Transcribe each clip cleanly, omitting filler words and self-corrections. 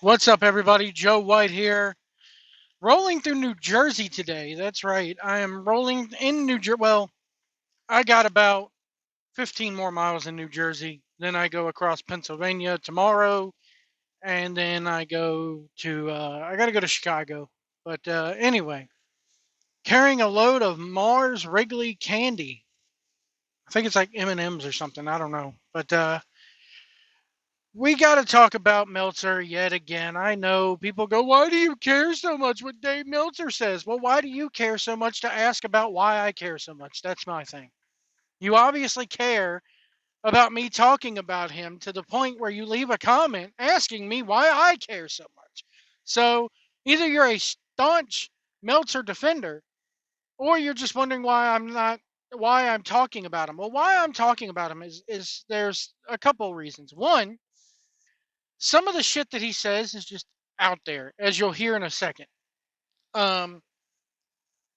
What's up, everybody? Joe White here. Rolling through New Jersey today. That's right. I am rolling in New Jersey. Well, I got about 15 more miles in New Jersey. Then I go across Pennsylvania tomorrow. And then I got to go to Chicago. But anyway, carrying a load of Mars Wrigley candy. I think it's like M&Ms or something. I don't know. But we got to talk about Meltzer yet again. I know people go, why do you care so much what Dave Meltzer says? Well, why do you care so much to ask about why I care so much? That's my thing. You obviously care about me talking about him to the point where you leave a comment asking me why I care so much. So either you're a staunch Meltzer defender or you're just wondering why I'm talking about him. Well, why I'm talking about him is there's a couple reasons. One, some of the shit that he says is just out there, as you'll hear in a second. Um,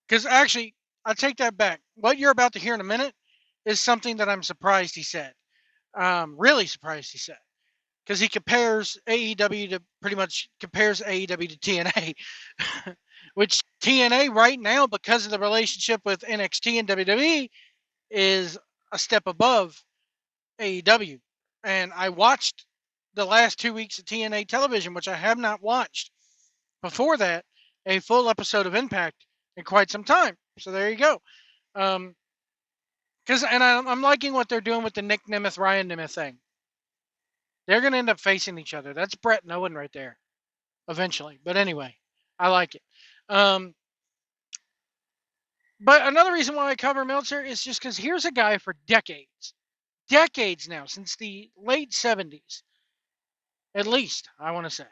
because actually, I take that back. What you're about to hear in a minute is something that I'm surprised he said. Really surprised he said, because he compares AEW to pretty much compares AEW to TNA, which TNA right now, because of the relationship with NXT and WWE, is a step above AEW. And I watched the last 2 weeks of TNA television, which I have not watched before that a full episode of Impact in quite some time. So there you go. Um, because I'm liking what they're doing with the Nick Nemeth Ryan Nemeth thing. They're gonna end up facing each other. That's Brett and Owen right there eventually. But anyway, I like it. Um, but another reason why I cover Meltzer is just because here's a guy for decades now, since the late '70s, at least I want to say,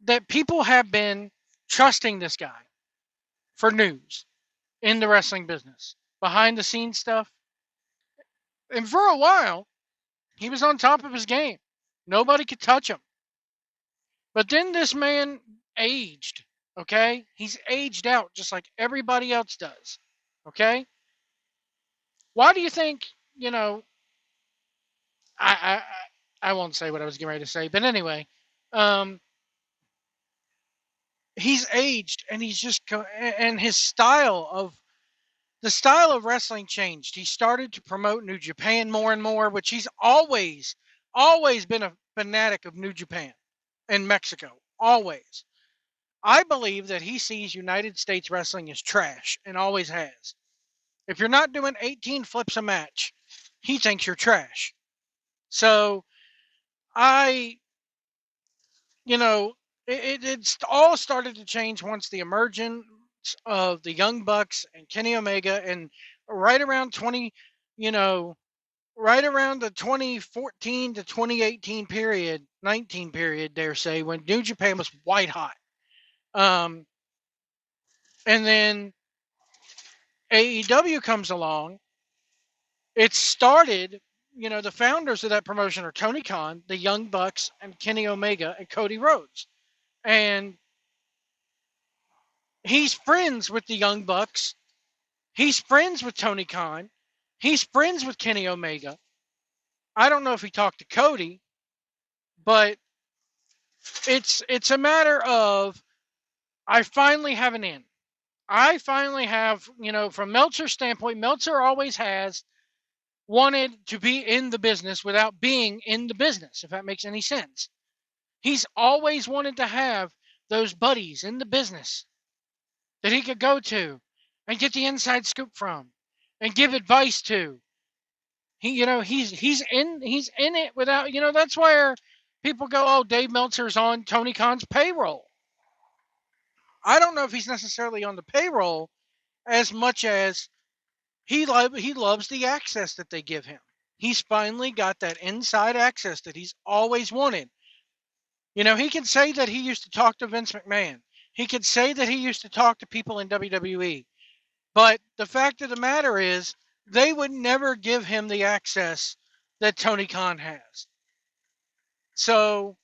that people have been trusting this guy for news in the wrestling business, behind the scenes stuff. And for a while, he was on top of his game. Nobody could touch him. But then this man aged, okay? He's aged out just like everybody else does, okay? Why do you think, you know, I, I won't say what I was getting ready to say, but anyway, um, he's aged and and his the style of wrestling changed. He started to promote New Japan more and more, which he's always been a fanatic of New Japan and Mexico. Always. I believe that he sees United States wrestling as trash and always has. If you're not doing 18 flips a match, he thinks you're trash. So I, you know, it's all started to change once the emergence of the Young Bucks and Kenny Omega, and right around 20, you know, right around the 2014 to 2018 period, 19 period, dare say, when New Japan was white hot. Um, and then AEW comes along. It started, the founders of that promotion are Tony Khan, the Young Bucks, and Kenny Omega and Cody Rhodes. And he's friends with the Young Bucks. He's friends with Tony Khan. He's friends with Kenny Omega. I don't know if he talked to Cody, but it's a matter of I finally have an in. I finally have, from Meltzer's standpoint, Meltzer always has wanted to be in the business without being in the business, if that makes any sense. He's always wanted to have those buddies in the business that he could go to and get the inside scoop from and give advice to. He's in it without, that's where people go, oh, Dave Meltzer's on Tony Khan's payroll. I don't know if he's necessarily on the payroll as much as he loves the access that they give him. He's finally got that inside access that he's always wanted. He can say that he used to talk to Vince McMahon. He could say that he used to talk to people in WWE. But the fact of the matter is, they would never give him the access that Tony Khan has. So,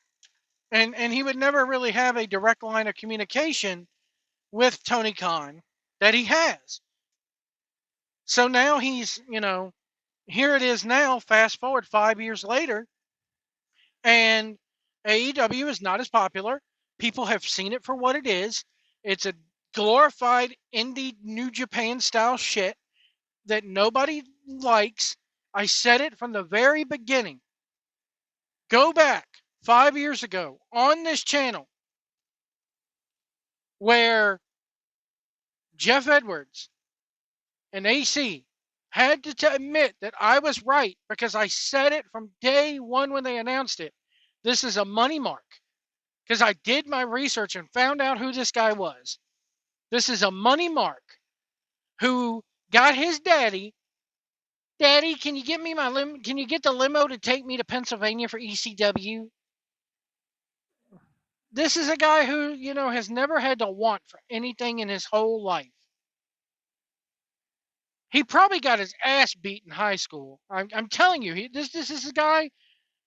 and he would never really have a direct line of communication with Tony Khan that he has. So now here it is now, fast forward 5 years later, and AEW is not as popular. People have seen it for what it is. It's a glorified indie New Japan style shit that nobody likes. I said it from the very beginning. Go back 5 years ago on this channel where Jeff Edwards and AC had to admit that I was right because I said it from day one when they announced it. This is a money mark because I did my research and found out who this guy was. This is a money mark who got his daddy. Daddy, can you get me my Can you get the limo to take me to Pennsylvania for ECW? This is a guy who, has never had to want for anything in his whole life. He probably got his ass beat in high school. I'm telling you, this is a guy,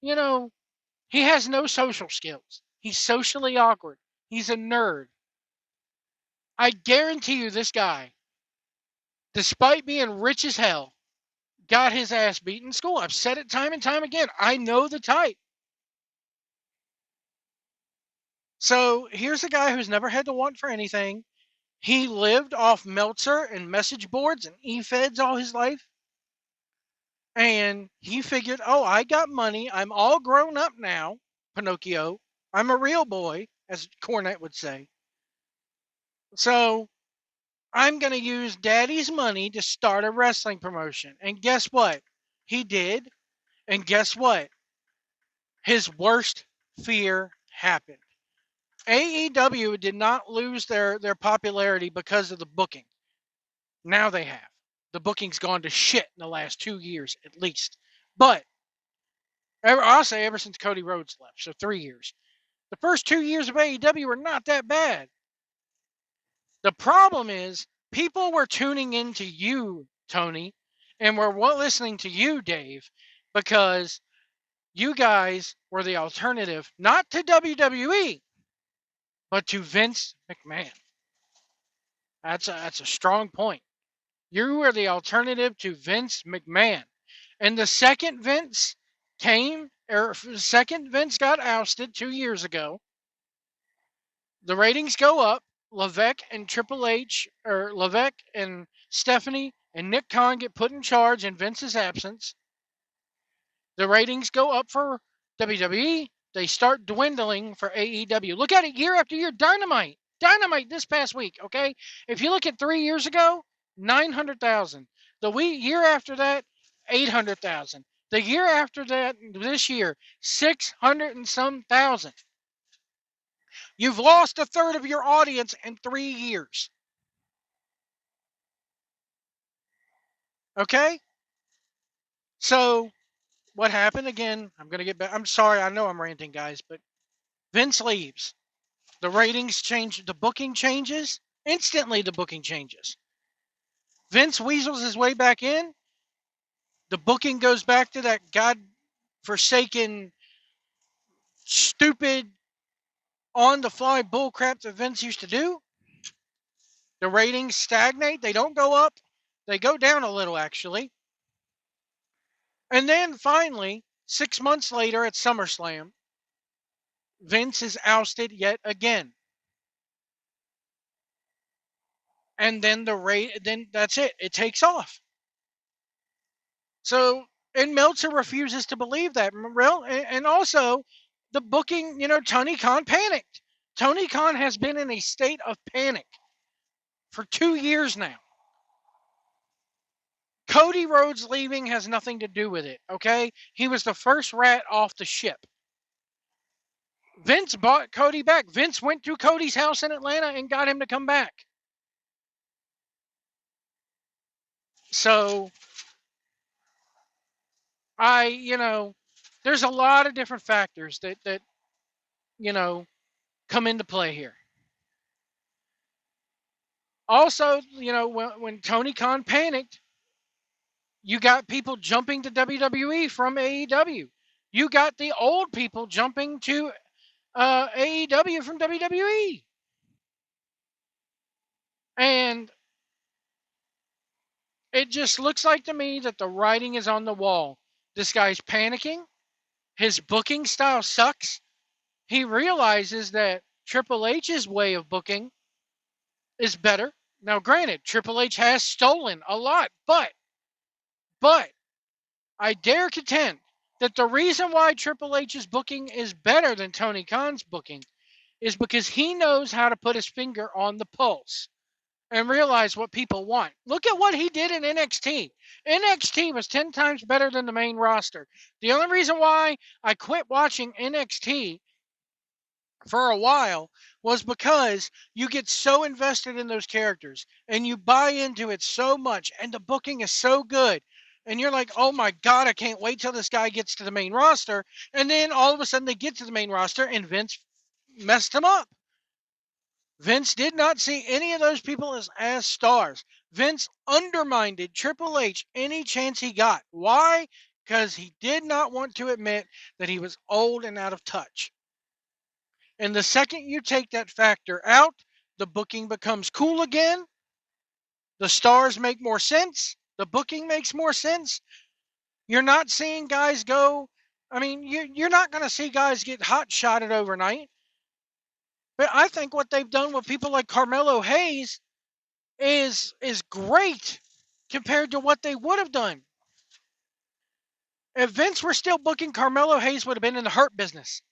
he has no social skills. He's socially awkward. He's a nerd. I guarantee you this guy, despite being rich as hell, got his ass beat in school. I've said it time and time again. I know the type. So here's a guy who's never had to want for anything. He lived off Meltzer and message boards and e-feds all his life. And he figured, oh, I got money. I'm all grown up now, Pinocchio. I'm a real boy, as Cornette would say. So I'm going to use daddy's money to start a wrestling promotion. And guess what? He did. And guess what? His worst fear happened. AEW did not lose their popularity because of the booking. Now they have. The booking's gone to shit in the last 2 years at least. But I'll say ever since Cody Rhodes left, so 3 years. The first 2 years of AEW were not that bad. The problem is people were tuning into you, Tony, and were listening to you, Dave, because you guys were the alternative, not to WWE, but to Vince McMahon. That's a strong point. You were the alternative to Vince McMahon. And the second Vince got ousted 2 years ago, the ratings go up. Levesque and Triple H, or Levesque and Stephanie and Nick Khan get put in charge in Vince's absence. The ratings go up for WWE. They start dwindling for AEW. Look at it year after year. Dynamite this past week, okay? If you look at 3 years ago, 900,000. The year after that, 800,000. The year after that, this year, 600 and some thousand. You've lost a third of your audience in 3 years. Okay? So, what happened again? I'm going to get back. I'm sorry. I know I'm ranting, guys, but Vince leaves. The ratings change. The booking changes. Instantly, the booking changes. Vince weasels his way back in. The booking goes back to that God-forsaken, stupid, on-the-fly bullcrap that Vince used to do. The ratings stagnate. They don't go up. They go down a little, actually. And then finally, 6 months later at SummerSlam, Vince is ousted yet again. And then then that's it. It takes off. So, and Meltzer refuses to believe that. And also, the booking, Tony Khan panicked. Tony Khan has been in a state of panic for 2 years now. Cody Rhodes leaving has nothing to do with it, okay? He was the first rat off the ship. Vince bought Cody back. Vince went to Cody's house in Atlanta and got him to come back. So, there's a lot of different factors that come into play here. Also, when Tony Khan panicked, you got people jumping to WWE from AEW. You got the old people jumping to AEW from WWE. And it just looks like to me that the writing is on the wall. This guy's panicking. His booking style sucks. he realizes that Triple H's way of booking is better. Now, granted, Triple H has stolen a lot, but I dare contend that the reason why Triple H's booking is better than Tony Khan's booking is because he knows how to put his finger on the pulse and realize what people want. Look at what he did in NXT. NXT was 10 times better than the main roster. The only reason why I quit watching NXT for a while was because you get so invested in those characters and you buy into it so much and the booking is so good and you're like, oh my god, I can't wait till this guy gets to the main roster. And then all of a sudden they get to the main roster and Vince messed them up. Vince did not see any of those people as stars. Vince undermined Triple H any chance he got. Why? Because he did not want to admit that he was old and out of touch. And the second you take that factor out, the booking becomes cool again. The stars make more sense. The booking makes more sense. You're not seeing guys go. I mean, you're not going to see guys get hot shotted overnight. But I think what they've done with people like Carmelo Hayes is great compared to what they would have done. If Vince were still booking, Carmelo Hayes would have been in the Hurt Business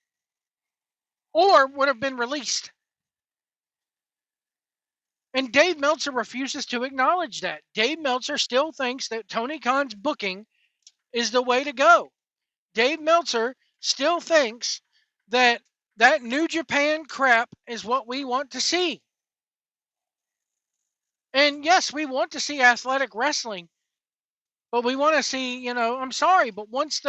or would have been released. And Dave Meltzer refuses to acknowledge that. Dave Meltzer still thinks that Tony Khan's booking is the way to go. Dave Meltzer still thinks that that New Japan crap is what we want to see. And yes, we want to see athletic wrestling, but we want to see, I'm sorry, but once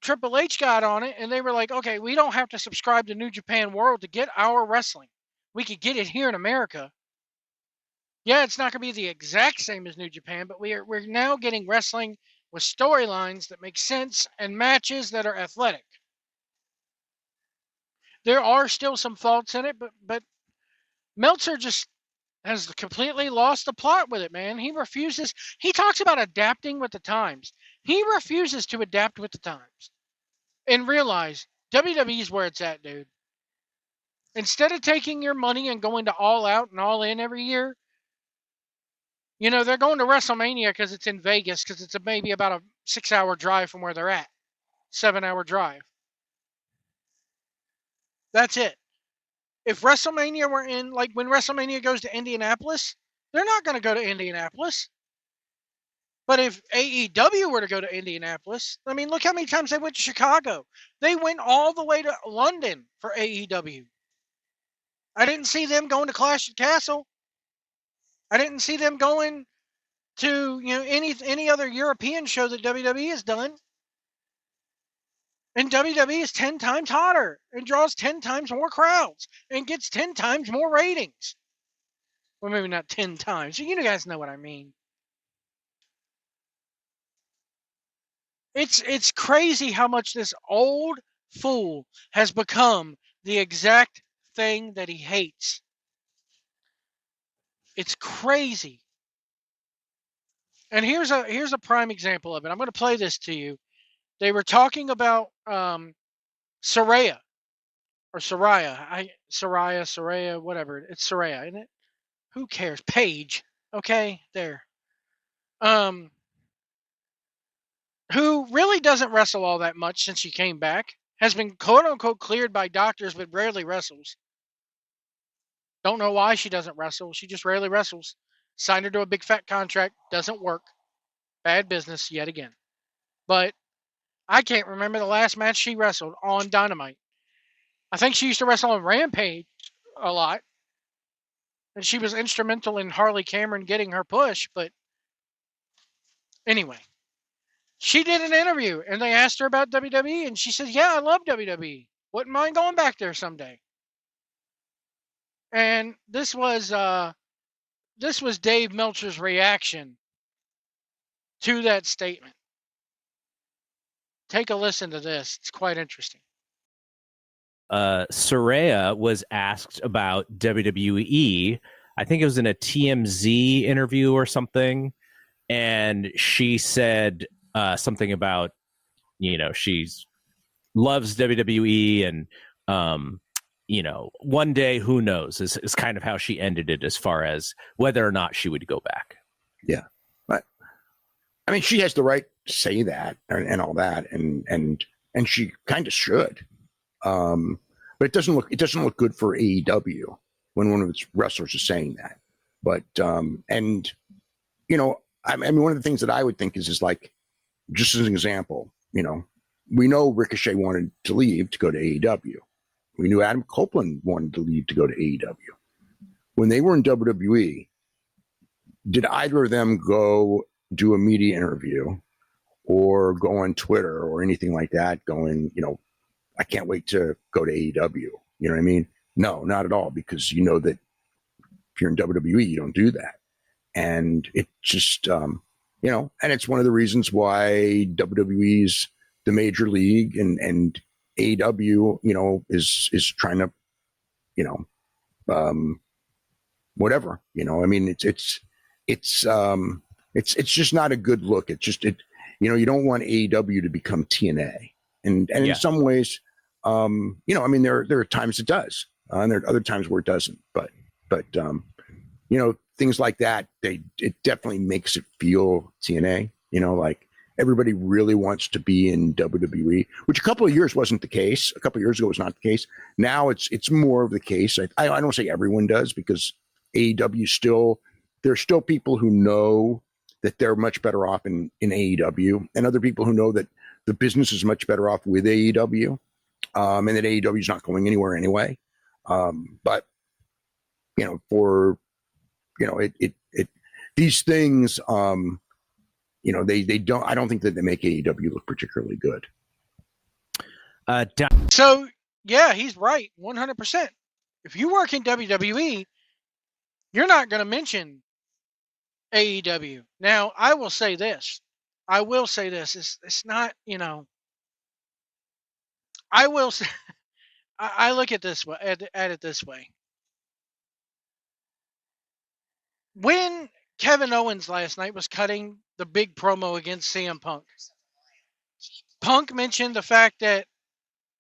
Triple H got on it and they were like, okay, we don't have to subscribe to New Japan World to get our wrestling. We could get it here in America. Yeah, it's not going to be the exact same as New Japan, but we're now getting wrestling with storylines that make sense and matches that are athletic. There are still some faults in it, but Meltzer just has completely lost the plot with it, man. He refuses. He talks about adapting with the times. He refuses to adapt with the times and realize WWE is where it's at, dude. Instead of taking your money and going to All Out and All In every year, they're going to WrestleMania because it's in Vegas, because it's maybe about a 6-hour drive from where they're at. 7-hour drive. That's it. If WrestleMania were in, like when WrestleMania goes to Indianapolis, they're not going to go to Indianapolis. But if AEW were to go to Indianapolis, I mean, look how many times they went to Chicago. They went all the way to London for AEW. I didn't see them going to Clash at Castle. I didn't see them going to any other European show that WWE has done. And WWE is 10 times hotter and draws 10 times more crowds and gets 10 times more ratings. Well, maybe not 10 times. You guys know what I mean. It's crazy how much this old fool has become the exact thing that he hates. It's crazy. And here's a prime example of it. I'm going to play this to you. They were talking about Saraya or Saraya, whatever. It's Saraya, isn't it? Who cares? Paige. Okay, there. Who really doesn't wrestle all that much since she came back. Has been quote unquote cleared by doctors, but rarely wrestles. Don't know why she doesn't wrestle. She just rarely wrestles. Signed her to a big fat contract. Doesn't work. Bad business yet again. But I can't remember the last match she wrestled on Dynamite. I think she used to wrestle on Rampage a lot. And she was instrumental in Harley Cameron getting her push. But anyway, she did an interview and they asked her about WWE. And she said, yeah, I love WWE. Wouldn't mind going back there someday. And this was Dave Meltzer's reaction to that statement. Take a listen to this. It's quite interesting. Saraya was asked about WWE. I think it was in a TMZ interview or something. And she said something about, she loves WWE and One day, who knows, is kind of how she ended it as far as whether or not she would go back. Yeah. But I mean, she has the right to say that and all that, and she kind of should. But it doesn't look good for AEW when one of its wrestlers is saying that. But and I mean, one of the things that I would think is like, just as an example, we know Ricochet wanted to leave to go to AEW. We knew Adam Copeland wanted to leave to go to AEW. When they were in WWE, did either of them go do a media interview or go on Twitter or anything like that going, I can't wait to go to AEW? You know what I mean? No, not at all, because you know that if you're in WWE, you don't do that. And it just, and it's one of the reasons why WWE's the major league and AEW, is trying to, whatever, I mean, it's just not a good look. It's just, you don't want AEW to become TNA. And in some ways, I mean, there are times it does, and there are other times where it doesn't, but things like that, it definitely makes it feel TNA, like everybody really wants to be in WWE, which a couple of years wasn't the case. A couple of years ago was not the case. Now it's more of the case. I don't say everyone does, because AEW there's still people who know that they're much better off in AEW, and other people who know that the business is much better off with AEW, and that AEW is not going anywhere anyway. But for these things, they don't. I don't think that they make AEW look particularly good. So yeah, he's right, 100%. If you work in WWE, you're not going to mention AEW. Now, I will say this. It's not, I will say, I look at this way, at it this way. When Kevin Owens last night was cutting the big promo against CM Punk, Punk mentioned the fact that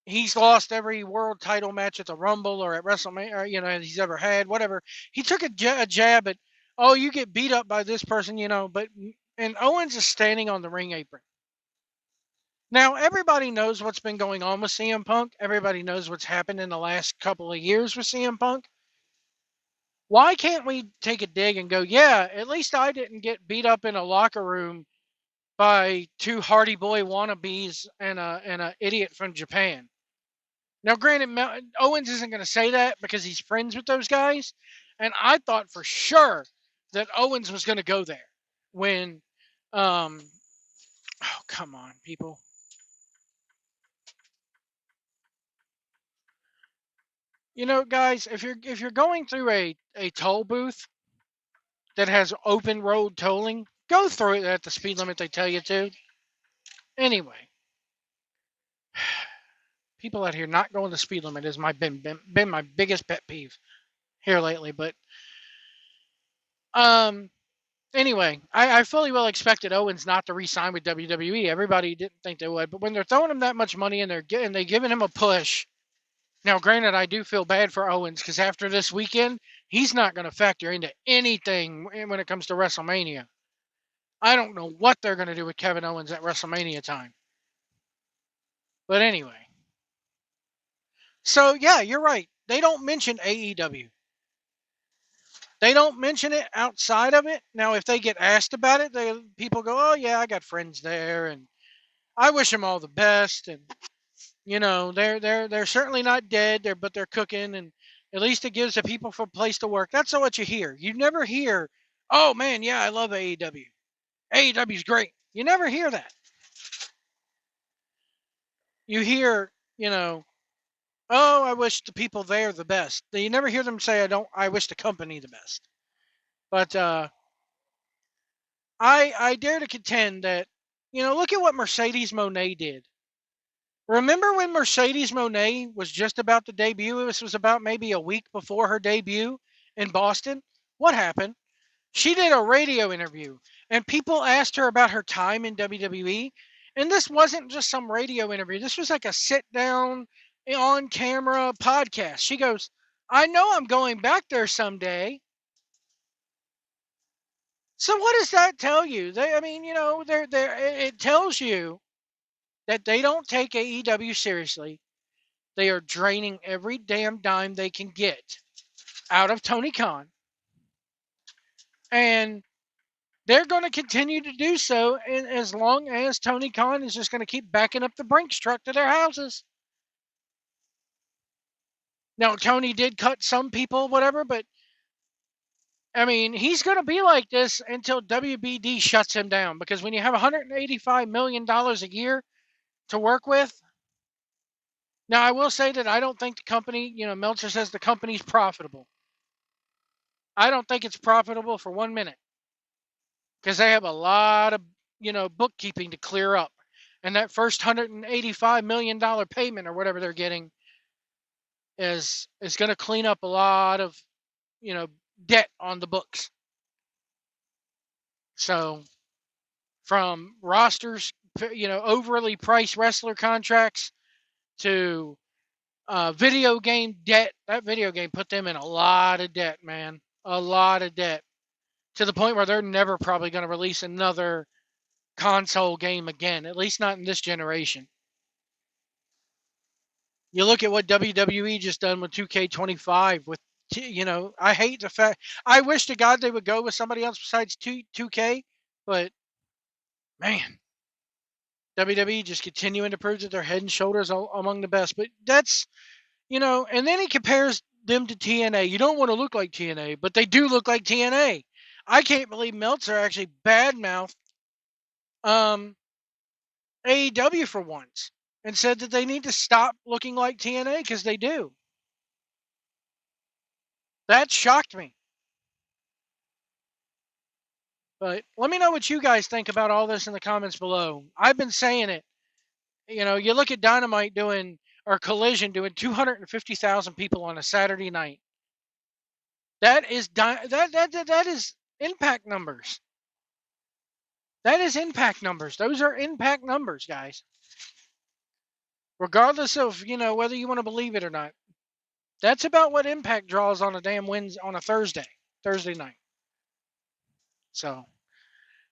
he's lost every world title match at the Rumble or at WrestleMania, or, he's ever had, whatever. He took a jab at, oh, you get beat up by this person, and Owens is standing on the ring apron. Now, everybody knows what's been going on with CM Punk. Everybody knows what's happened in the last couple of years with CM Punk. Why can't we take a dig and go, yeah, at least I didn't get beat up in a locker room by two Hardy Boy wannabes and a idiot from Japan? Now, granted, Owens isn't going to say that because he's friends with those guys. And I thought for sure that Owens was going to go there when, oh, come on, people. Guys, if you're going through a toll booth that has open road tolling, go through it at the speed limit they tell you to. Anyway, people out here not going the speed limit has been my biggest pet peeve here lately. But anyway, I fully well expected Owens not to re-sign with WWE. Everybody didn't think they would, but when they're throwing him that much money and they're giving him a push. Now, granted, I do feel bad for Owens because after this weekend, he's not going to factor into anything when it comes to WrestleMania. I don't know what they're going to do with Kevin Owens at WrestleMania time. But anyway. So, yeah, you're right. They don't mention AEW. They don't mention it outside of it. Now, if they get asked about it, people go, oh, yeah, I got friends there, and I wish them all the best, and they're certainly not dead, but they're cooking, and at least it gives the people a place to work. That's what you hear. You never hear, oh man, yeah, I love AEW. AEW's great. You never hear that. You hear, oh, I wish the people there the best. You never hear them say, I wish the company the best. But I dare to contend that, look at what Mercedes Moné did. Remember when Mercedes Moné was just about to debut? This was about maybe a week before her debut in Boston. What happened? She did a radio interview, and people asked her about her time in WWE. And this wasn't just some radio interview. This was like a sit-down on camera podcast. She goes, I know I'm going back there someday. So what does that tell you? It tells you that they don't take AEW seriously. They are draining every damn dime they can get out of Tony Khan. And they're going to continue to do so as long as Tony Khan is just going to keep backing up the Brinks truck to their houses. Now, Tony did cut some people, whatever, but I mean, he's going to be like this until WBD shuts him down, because when you have $185 million a year to work with, now I will say that I don't think the company, Meltzer says the company's profitable. I don't think it's profitable for 1 minute, because they have a lot of, bookkeeping to clear up. And that first $185 million payment or whatever they're getting is going to clean up a lot of, debt on the books. So from rosters, overly priced wrestler contracts to video game debt. That video game put them in a lot of debt, man. A lot of debt. To the point where they're never probably going to release another console game again, at least not in this generation. You look at what WWE just done with 2K25 with, I hate the fact, I wish to God they would go with somebody else besides 2K, but man, WWE just continuing to prove that they're head and shoulders among the best. But that's, and then he compares them to TNA. You don't want to look like TNA, but they do look like TNA. I can't believe Meltzer actually badmouthed AEW for once and said that they need to stop looking like TNA, because they do. That shocked me. But let me know what you guys think about all this in the comments below. I've been saying it. You look at Dynamite or Collision doing 250,000 people on a Saturday night. That is impact numbers. That is impact numbers. Those are impact numbers, guys. Regardless of, whether you want to believe it or not. That's about what Impact draws on a damn Wednesday, on a Thursday night. So,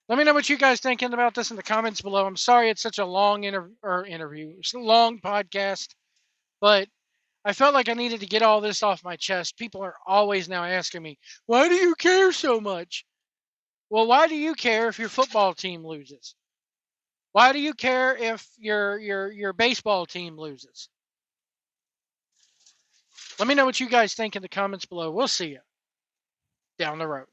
let me know what you guys thinking about this in the comments below. I'm sorry it's such a long interview. It's a long podcast, but I felt like I needed to get all this off my chest. People are always now asking me, why do you care so much? Well, why do you care if your football team loses? Why do you care if your baseball team loses? Let me know what you guys think in the comments below. We'll see you down the road.